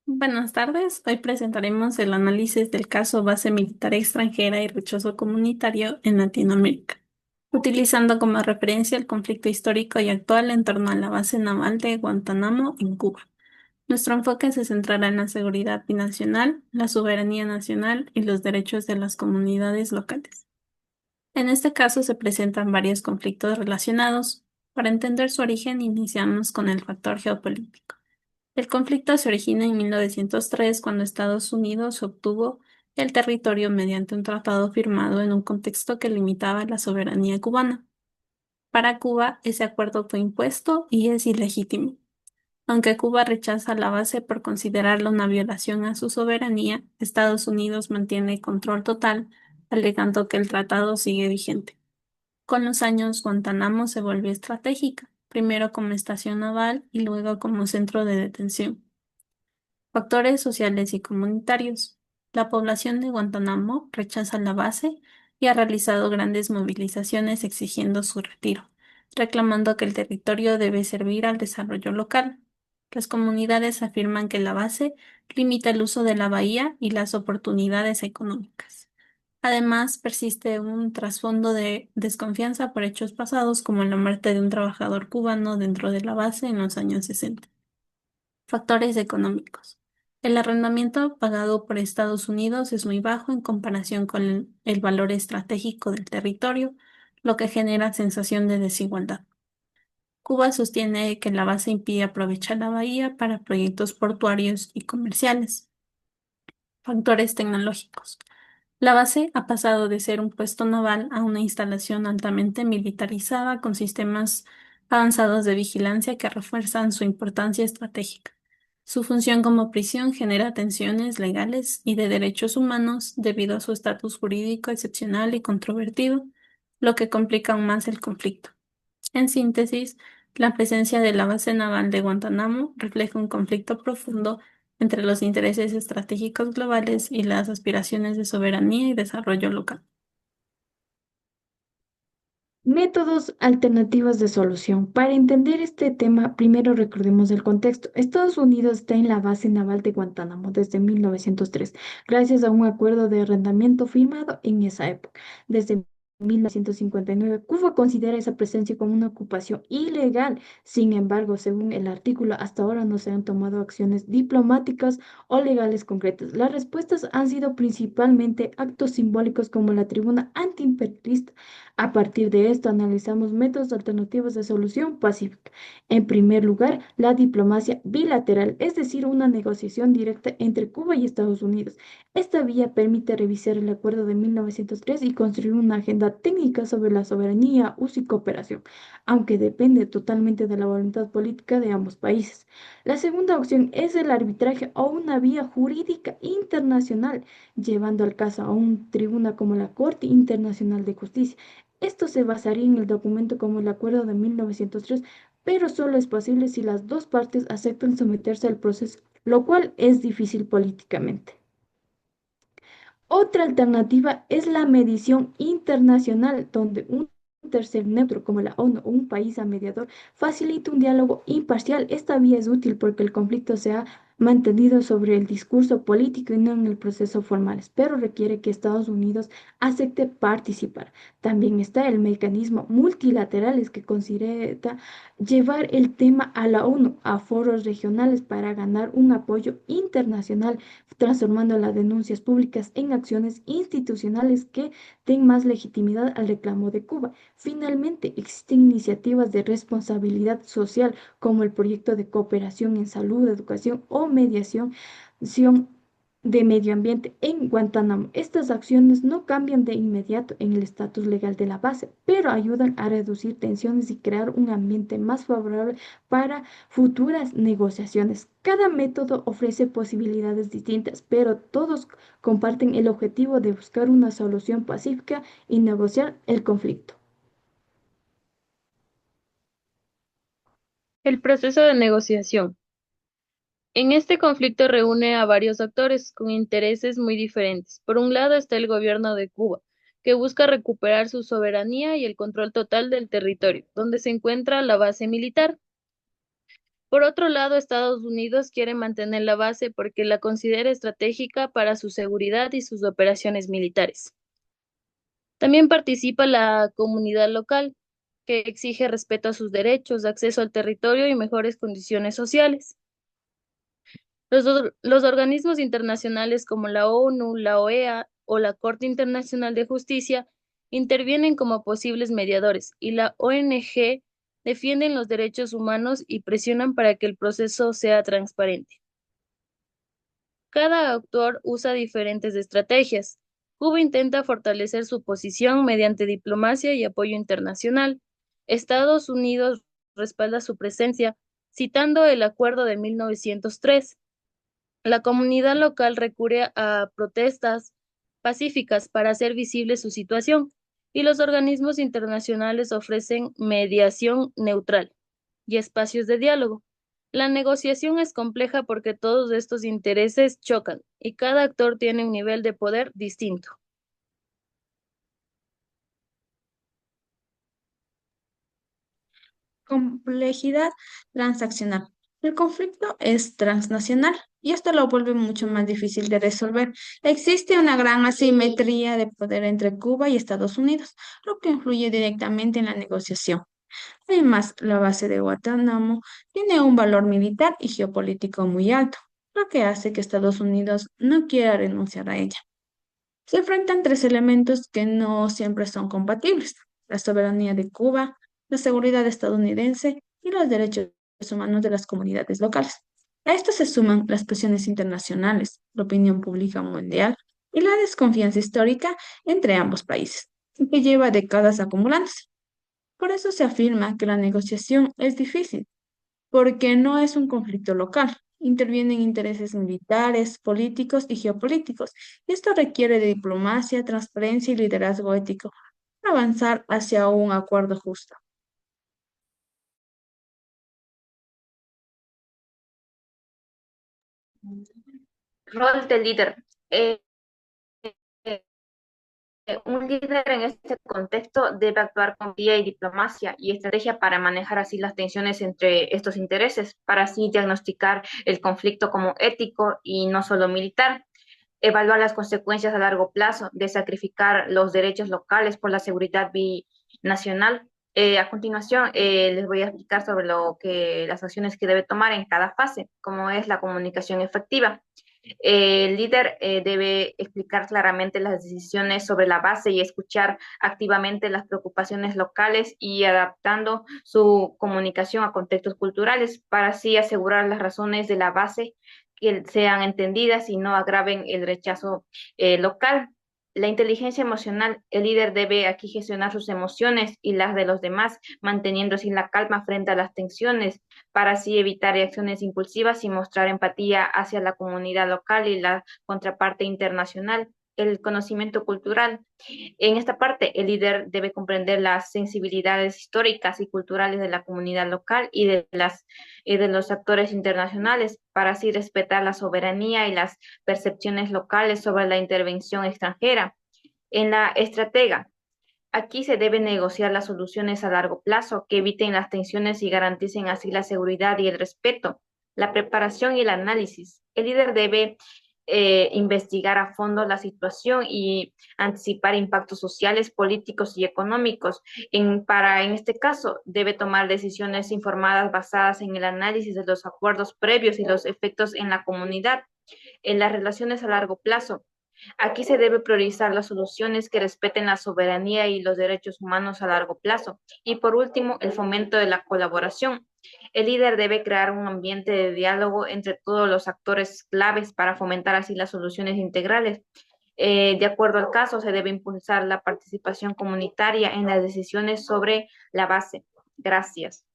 Buenas tardes. Hoy presentaremos el análisis del caso base militar extranjera y rechazo comunitario en Latinoamérica, utilizando como referencia el conflicto histórico y actual en torno a la base naval de Guantánamo en Cuba. Nuestro enfoque se centrará en la seguridad binacional, la soberanía nacional y los derechos de las comunidades locales. En este caso se presentan varios conflictos relacionados. Para entender su origen, iniciamos con el factor geopolítico. El conflicto se origina en 1903 cuando Estados Unidos obtuvo el territorio mediante un tratado firmado en un contexto que limitaba la soberanía cubana. Para Cuba, ese acuerdo fue impuesto y es ilegítimo. Aunque Cuba rechaza la base por considerarlo una violación a su soberanía, Estados Unidos mantiene control total, alegando que el tratado sigue vigente. Con los años, Guantánamo se volvió estratégica, primero como estación naval y luego como centro de detención. Factores sociales y comunitarios. La población de Guantánamo rechaza la base y ha realizado grandes movilizaciones exigiendo su retiro, reclamando que el territorio debe servir al desarrollo local. Las comunidades afirman que la base limita el uso de la bahía y las oportunidades económicas. Además, persiste un trasfondo de desconfianza por hechos pasados, como la muerte de un trabajador cubano dentro de la base en los años 60. Factores económicos. El arrendamiento pagado por Estados Unidos es muy bajo en comparación con el valor estratégico del territorio, lo que genera sensación de desigualdad. Cuba sostiene que la base impide aprovechar la bahía para proyectos portuarios y comerciales. Factores tecnológicos. La base ha pasado de ser un puesto naval a una instalación altamente militarizada con sistemas avanzados de vigilancia que refuerzan su importancia estratégica. Su función como prisión genera tensiones legales y de derechos humanos debido a su estatus jurídico excepcional y controvertido, lo que complica aún más el conflicto. En síntesis, la presencia de la base naval de Guantánamo refleja un conflicto profundo entre los intereses estratégicos globales y las aspiraciones de soberanía y desarrollo local. Métodos alternativos de solución. Para entender este tema, primero recordemos el contexto. Estados Unidos está en la base naval de Guantánamo desde 1903, gracias a un acuerdo de arrendamiento firmado en esa época. Desde 1959, Cuba considera esa presencia como una ocupación ilegal. Sin embargo, según el artículo, hasta ahora no se han tomado acciones diplomáticas o legales concretas. Las respuestas han sido principalmente actos simbólicos como la tribuna antiimperialista. A partir de esto, analizamos métodos alternativos de solución pacífica. En primer lugar, la diplomacia bilateral, es decir, una negociación directa entre Cuba y Estados Unidos. Esta vía permite revisar el acuerdo de 1903 y construir una agenda técnica sobre la soberanía, uso y cooperación, aunque depende totalmente de la voluntad política de ambos países. La segunda opción es el arbitraje o una vía jurídica internacional, llevando al caso a un tribunal como la Corte Internacional de Justicia. Esto se basaría en el documento como el Acuerdo de 1903, pero solo es posible si las dos partes aceptan someterse al proceso, lo cual es difícil políticamente. Otra alternativa es la medición internacional, donde un tercer neutro como la ONU o un país mediador facilita un diálogo imparcial. Esta vía es útil porque el conflicto se ha mantenido sobre el discurso político y no en el proceso formal, pero requiere que Estados Unidos acepte participar. También está el mecanismo multilaterales que considera llevar el tema a la ONU, a foros regionales para ganar un apoyo internacional, transformando las denuncias públicas en acciones institucionales que den más legitimidad al reclamo de Cuba. Finalmente, existen iniciativas de responsabilidad social como el proyecto de cooperación en salud, educación o mediación de medio ambiente en Guantánamo. Estas acciones no cambian de inmediato en el estatus legal de la base, pero ayudan a reducir tensiones y crear un ambiente más favorable para futuras negociaciones. Cada método ofrece posibilidades distintas, pero todos comparten el objetivo de buscar una solución pacífica y negociar el conflicto. El proceso de negociación. En este conflicto reúne a varios actores con intereses muy diferentes. Por un lado está el gobierno de Cuba, que busca recuperar su soberanía y el control total del territorio, donde se encuentra la base militar. Por otro lado, Estados Unidos quiere mantener la base porque la considera estratégica para su seguridad y sus operaciones militares. También participa la comunidad local, que exige respeto a sus derechos, acceso al territorio y mejores condiciones sociales. Los organismos internacionales como la ONU, la OEA o la Corte Internacional de Justicia intervienen como posibles mediadores y la ONG defienden los derechos humanos y presionan para que el proceso sea transparente. Cada actor usa diferentes estrategias. Cuba intenta fortalecer su posición mediante diplomacia y apoyo internacional. Estados Unidos respalda su presencia, citando el Acuerdo de 1903. La comunidad local recurre a protestas pacíficas para hacer visible su situación, y los organismos internacionales ofrecen mediación neutral y espacios de diálogo. La negociación es compleja porque todos estos intereses chocan y cada actor tiene un nivel de poder distinto. Complejidad transaccional. El conflicto es transnacional y esto lo vuelve mucho más difícil de resolver. Existe una gran asimetría de poder entre Cuba y Estados Unidos, lo que influye directamente en la negociación. Además, la base de Guantánamo tiene un valor militar y geopolítico muy alto, lo que hace que Estados Unidos no quiera renunciar a ella. Se enfrentan tres elementos que no siempre son compatibles: la soberanía de Cuba, la seguridad estadounidense y los derechos humanos de las comunidades locales. A esto se suman las presiones internacionales, la opinión pública mundial y la desconfianza histórica entre ambos países, que lleva décadas acumulándose. Por eso se afirma que la negociación es difícil, porque no es un conflicto local. Intervienen intereses militares, políticos y geopolíticos, y esto requiere de diplomacia, transparencia y liderazgo ético para avanzar hacia un acuerdo justo. Rol del líder. Eh, un líder en este contexto debe actuar con guía y diplomacia y estrategia para manejar así las tensiones entre estos intereses, para así diagnosticar el conflicto como ético y no solo militar, evaluar las consecuencias a largo plazo de sacrificar los derechos locales por la seguridad binacional. A continuación, les voy a explicar sobre las acciones que debe tomar en cada fase, como es la comunicación efectiva. El líder debe explicar claramente las decisiones sobre la base y escuchar activamente las preocupaciones locales y adaptando su comunicación a contextos culturales para así asegurar las razones de la base que sean entendidas y no agraven el rechazo local. La inteligencia emocional, el líder debe aquí gestionar sus emociones y las de los demás, manteniendo así la calma frente a las tensiones, para así evitar reacciones impulsivas y mostrar empatía hacia la comunidad local y la contraparte internacional. El conocimiento cultural. En esta parte, el líder debe comprender las sensibilidades históricas y culturales de la comunidad local y de los actores internacionales para así respetar la soberanía y las percepciones locales sobre la intervención extranjera. En la estratega, aquí se deben negociar las soluciones a largo plazo que eviten las tensiones y garanticen así la seguridad y el respeto. La preparación y el análisis. El líder debe investigar a fondo la situación y anticipar impactos sociales, políticos y económicos. En este caso, debe tomar decisiones informadas basadas en el análisis de los acuerdos previos y los efectos en la comunidad. En las relaciones a largo plazo, aquí se debe priorizar las soluciones que respeten la soberanía y los derechos humanos a largo plazo. Y por último, el fomento de la colaboración. El líder debe crear un ambiente de diálogo entre todos los actores claves para fomentar así las soluciones integrales. De acuerdo al caso, se debe impulsar la participación comunitaria en las decisiones sobre la base. Gracias.